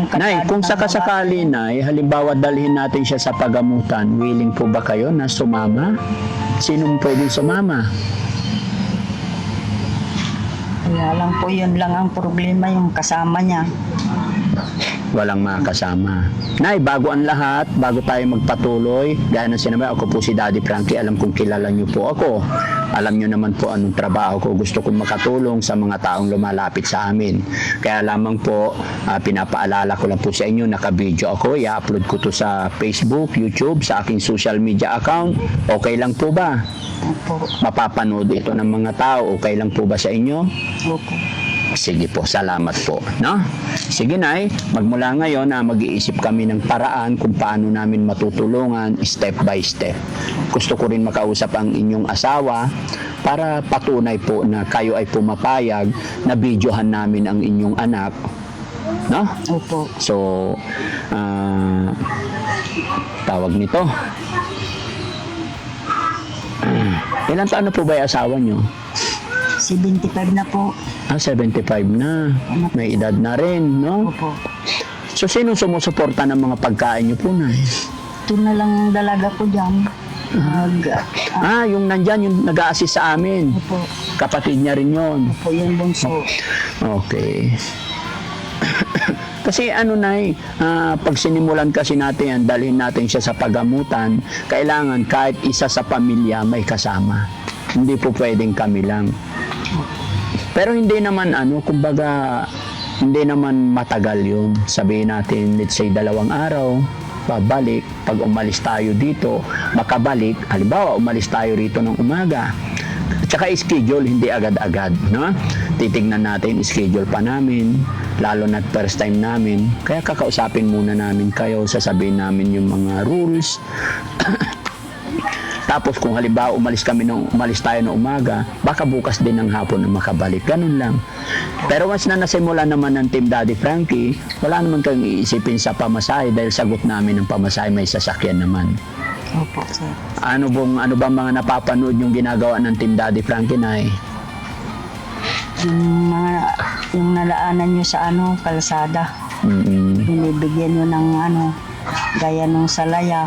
yung Nay, kung ng sakasakali, Nay, halimbawa dalhin natin siya sa pagamutan, willing po ba kayo na sumama? Sinong pwedeng sumama? Kaya lang po, yun lang ang problema, yung kasama niya. Walang makasama. Nay, bago ang lahat, bago tayo magpatuloy, gaya ng sinabi, ako po si Daddy Frankie, alam kong kilala niyo po ako. Alam niyo naman po anong trabaho ko. Gusto kong makatulong sa mga taong lumalapit sa amin. Kaya lamang po, pinapaalala ko lang po sa inyo, naka-video ako, i-upload ko to sa Facebook, YouTube, sa aking social media account. Okay lang po ba? Opo. Mapapanood ito ng mga tao. Okay lang po ba sa inyo? Opo. Sige po, salamat po. No? Sige, Nay, magmula ngayon mag-iisip kami ng paraan kung paano namin matutulungan step by step. Gusto ko rin makausap ang inyong asawa para patunay po na kayo ay pumapayag na videohan namin ang inyong anak. No? Opo. So, tawag nito. Ilan taon na po ba yung asawa nyo? 75 na po. 75 na. May edad na rin, no? Opo. So, sino sumusuporta ng mga pagkain nyo po, Nay? Ito na lang ang dalaga ko dyan. Yung nandyan, yung nag-a-assist sa amin. Opo. Kapatid niya rin yon. Opo, yung bunso. Okay. Kasi Nay, pag sinimulan kasi natin yan, dalhin natin siya sa pagamutan, kailangan kahit isa sa pamilya may kasama. Hindi po pwedeng kami lang. Pero hindi naman kumbaga, hindi naman matagal yun. Sabihin natin, let's say 2 araw, pabalik. Pag umalis tayo dito, makabalik. Halimbawa, umalis tayo rito ng umaga. Tsaka schedule, hindi agad-agad. No? Titignan natin, schedule pa namin. Lalo na first time namin. Kaya kakausapin muna namin kayo, sasabihin namin yung mga rules. Tapos kung halimbawa umalis tayo ng umaga, baka bukas din ng hapon na makabalik. Ganun lang. Pero once na nasimula naman ng Team Daddy Frankie, wala naman kayong iisipin sa pamasahe dahil sagot namin ng pamasahe, may sasakyan naman. Opo, sir. Ano bang mga napapanood yung ginagawa ng Team Daddy Frankie, Nay? Yung nalaanan nyo sa kalsada. Binibigyan nyo ng gaya nung salaya.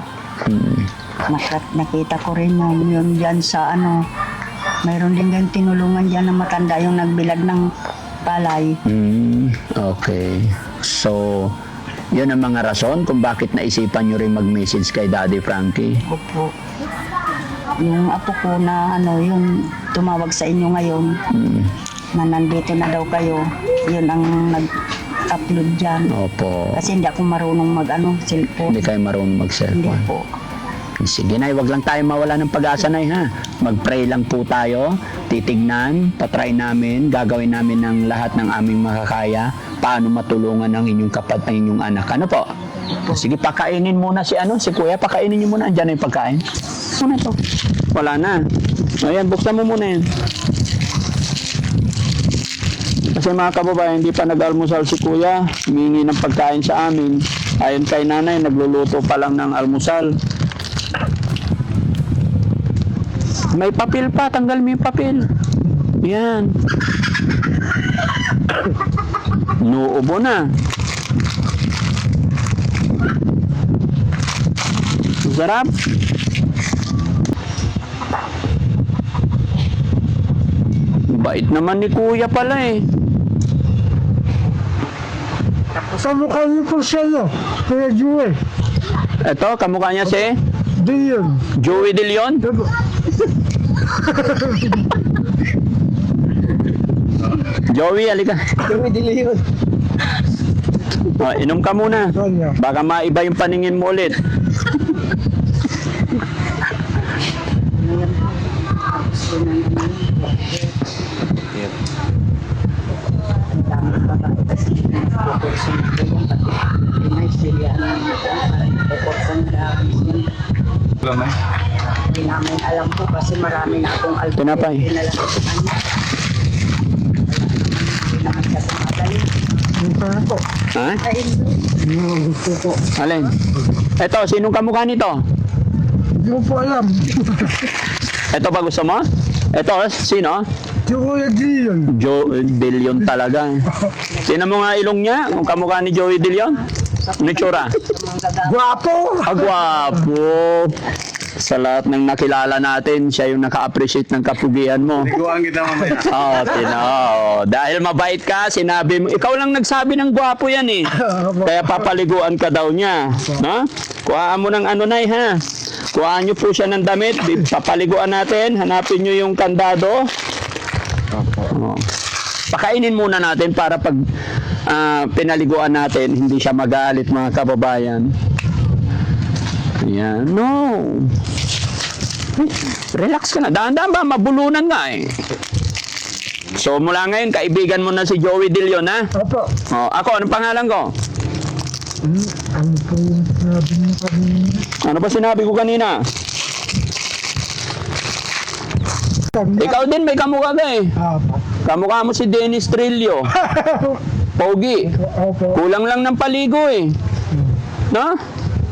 Nakita ko rin yun dyan sa mayroon din ganyan tinulungan dyan na matanda yung nagbilad ng palay. Okay. So, yun ang mga rason kung bakit naisipan nyo rin mag-message kay Daddy Frankie. Opo. Yung apo ko na yung tumawag sa inyo ngayon, na nandito na daw kayo, yun ang nag-upload dyan. Opo. Kasi hindi ako marunong cellphone. Hindi kayo marunong Hindi mag-cellphone. po. Sige, Nay, wag lang tayo mawala ng pag-asa, Nay, ha? Mag-pray lang po tayo, titignan, patry namin, gagawin namin ng lahat ng aming makakaya, paano matulungan ang inyong inyong anak. Ano po? Sige, pakainin muna si Kuya, pakainin niyo muna. Andiyan na yung pagkain. Ano to? Wala na. Ayan, buksan mo muna yan. Kasi mga kababayan, hindi pa nag-almusal si Kuya, humingi ng pagkain sa amin. Ayon kay Nanay, nagluluto pa lang ng almusal. May papel pa, tanggal mo yung papel. Yan. Nuubo na. Sarap. Bait naman ni Kuya pala eh. Kamukha niyo po siya, Kuya Joey. Ito, kamukha niya si Di yun. Joey De Leon. Joey, halika. Joey De Leon. Inom ka muna. Baka maiba yung paningin mo ulit. Hindi namin alam po kasi marami na akong Tinapay. Hindi naman kasi madali. Ha? Gusto po. Alin? Ito, sinong kamukha nito? Hindi ko po alam. Ito ba gusto mo? Ito, sino? Si Kuya Dion. Joey De Leon talaga. Tingnan mo nga ilong niya, kung kamukha ni Joey De Leon. Ano yung tsura? Guwapo. Agwapo. Sa lahat ng nakilala natin, siya yung naka-appreciate ng kapugian mo. Liguan kita mamaya. Oo, dahil mabait ka, sinabi mo, ikaw lang nagsabi ng gwapo yan eh. Kaya papaliguan ka daw niya. No? Kuhaan mo ng ano na ha. Kuhaan niyo po siya ng damit, papaliguan natin, hanapin niyo yung kandado. Oo. Pakainin muna natin para pag pinaliguan natin, hindi siya magalit mga kababayan. Ayan, no. Relax ka na. Dahan-dahan ba? Mabulunan nga eh. So mula ngayon, kaibigan mo na si Joey De Leon, ha? Opo. Oh, ako, anong pangalan ko? Ano po yung sinabi niyo kanina? Ano ba sinabi ko kanina? Ikaw din, may kamukha ka eh. Opo. Kamukha mo si Dennis Trillo. Pogi. Opo. Kulang lang ng paligo eh. No?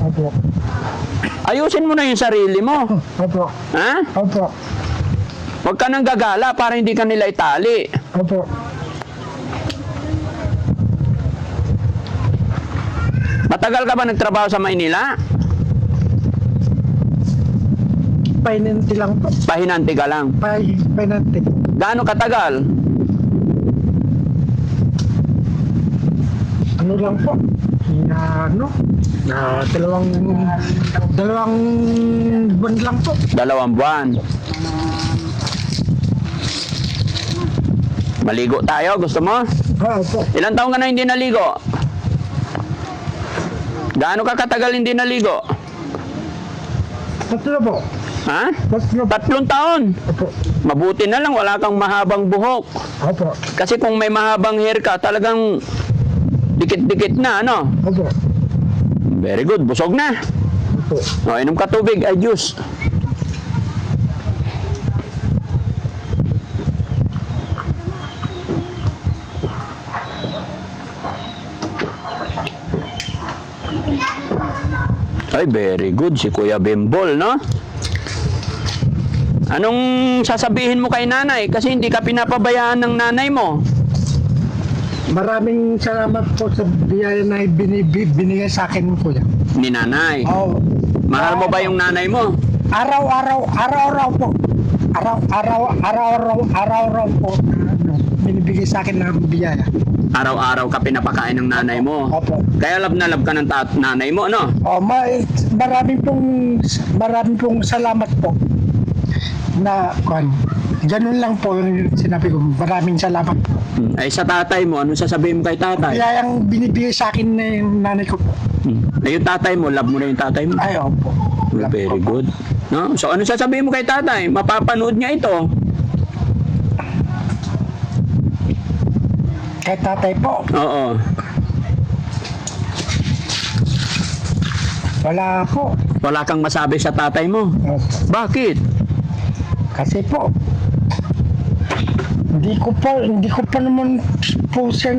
Opo. Ayusin mo na yung sarili mo. Opo. Ha? Opo. Huwag ka nang gagala para hindi ka nila itali. Opo. Matagal ka ba nagtrabaho sa Maynila? Painanti lang po. Pahinanti ka lang. Painanti. Gaano katagal? Ano lang po? Na dalawang buwan lang po. 2 buwan. Maligo tayo, gusto mo? Opo. Ilang taon ka na hindi naligo? Gaano ka katagal hindi naligo? Tatlo po. Ha? Tatlo po. 3 taon. Opo. Mabuti na lang, wala kang mahabang buhok. Opo. Kasi kung may mahabang hair ka, talagang dikit-dikit na, ano? Opo. Very good, busog na. Opo. O, inom ka tubig, ay juice. Ay, very good, si Kuya Bimbol, no? Anong sasabihin mo kay nanay? Kasi hindi ka pinapabayaan ng nanay mo. Maraming salamat po sa biyaya na binigay sa akin po yan. Ni nanay. Oh, Mahal mo ba yung nanay mo? araw-araw po. Araw-araw po. Binibigay sa akin ng biyaya. Araw-araw ka pinapakain ng nanay mo. Opo. Kaya love na love ka ng nanay mo, no? Oh, maraming pong salamat po. Na ganun lang po yung sinabi ko. Maraming salamat po. Ay sa tatay mo, ano sasabihin mo kay tatay? Biyayang binibigay sa akin na yung nanay ko po. Ay yung tatay mo, love mo na yung tatay mo. Ay, opo. Very good. No? So ano sasabihin mo kay tatay? Mapapanood niya ito. Kay tatay po, Oo. wala po. Wala kang masabi sa tatay mo. Opo. Bakit? Kasi po, hindi ko pa naman po siya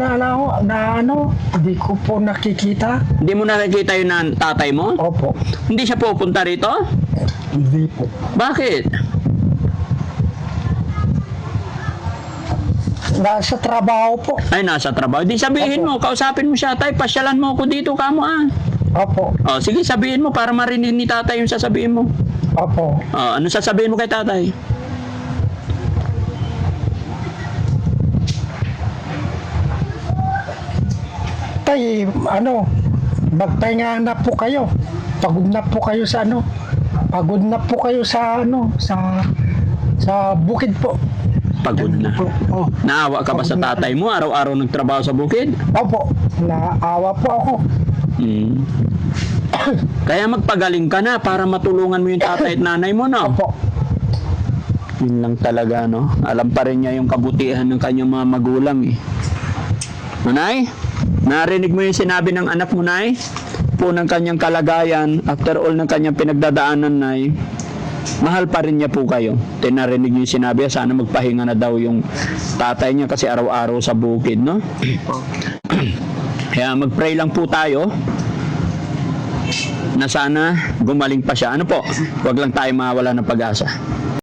hindi ko po nakikita. Hindi mo nakikita yung tatay mo? Opo. Hindi siya pupunta rito? Hindi po. Bakit? Nasa trabaho po. Ay, nasa trabaho. Di sabihin mo, kausapin mo siya, tay, pasyalan mo ako dito, kamo ah. Opo. Oh, sige, sabihin mo para marinig ni tatay yung sasabihin mo. Opo. Oh, ano sasabihin mo kay tatay? Tay, magpahinga na po kayo. Pagod na po kayo sa Pagod na po kayo sa sa bukid po. Pagod na. Oh. Naawa ka ba sa tatay mo? Araw-araw nagtrabaho sa bukid? Opo. Naawa po ako. Hmm. Kaya magpagaling ka na para matulungan mo yung tatay at nanay mo, no? Opo. Yun lang talaga, no? Alam pa rin niya yung kabutihan ng kanyang mga magulang, eh. Nanay, narinig mo yung sinabi ng anak mo, Nay? Po ng kanyang kalagayan, after all ng kanyang pinagdadaanan, Nay, mahal pa rin niya po kayo. Tinarinig niyo yung sinabi, sana magpahinga na daw yung tatay niya kasi araw-araw sa bukid, no? Kaya mag-pray lang po tayo na sana gumaling pa siya. Ano po? Huwag lang tayo mawala ng pag-asa.